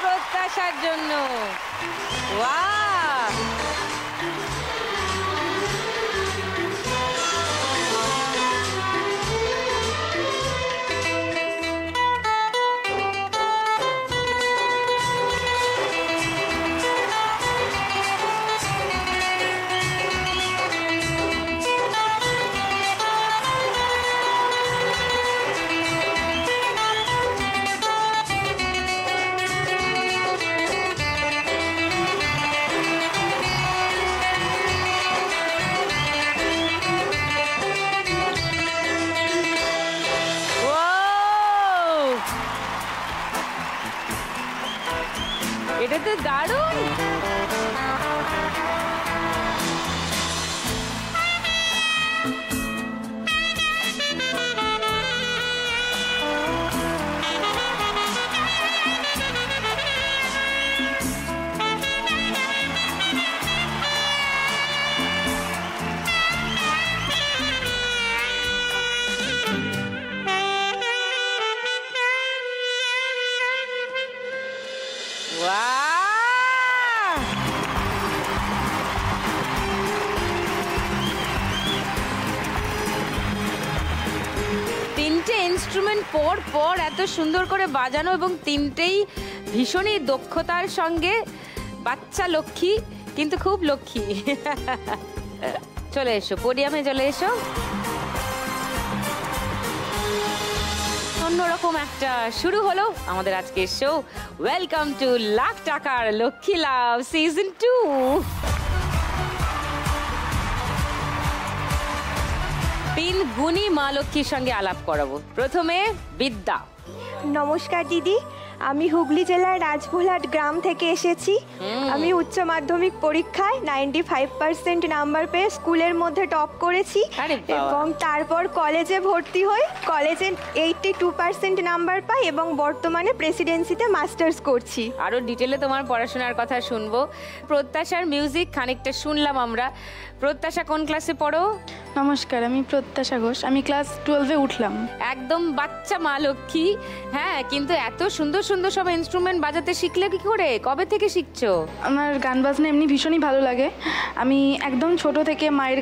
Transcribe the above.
প্রত্যাশার জন্য। বাহ, এটা তো দারুণ। তিনটে ইনস্ট্রুমেন্ট পর পর এত সুন্দর করে বাজানো এবং তিনটেই ভীষণই দক্ষতার সঙ্গে। বাচ্চা লক্ষ্মী, কিন্তু খুব লক্ষ্মী। চলে এসো, পোডিয়ামে চলে এসো। অন্যরকম একটা শুরু হলো আমাদের আজকের শো। ওয়েলকাম টু লাখ টাকার লক্ষ্মী লাভ সিজন 2। তিন গুণী মা লক্ষ্মীর সঙ্গে আলাপ করাবো। প্রথমে বিদ্যা। নমস্কার দিদি, আমি হুগলি জেলার রাজভোলাট গ্রাম থেকে এসেছি। আমি উচ্চ মাধ্যমিক পরীক্ষায় 95% নাম্বার পেয়ে স্কুলের মধ্যে টপ করেছি এবং তারপর কলেজে ভর্তি হই। কলেজে 82% নাম্বার পাই এবং বর্তমানে প্রেসিডেন্সিতে মাস্টার্স করছি। আরো ডিটেলে তোমার পড়াশোনার কথা শুনবো। প্রত্যাশার মিউজিক খানিকটা শুনলাম আমরা। প্রত্যাশা কোন ক্লাসে পড়ো? নমস্কার, আমি প্রত্যাশা ঘোষ, আমি ক্লাস 12-এ উঠলাম। একদম বাচ্চা মা লক্ষ্মী। হ্যাঁ, কিন্তু এত সুন্দর সুন্দর সব ইনস্ট্রুমেন্ট বাজাতে শিখলে কি করে? কবে থেকে শিখছো? আমার গান বাজনা এমনি ভীষণই ভালো লাগে। আমি একদম ছোট থেকে মায়ের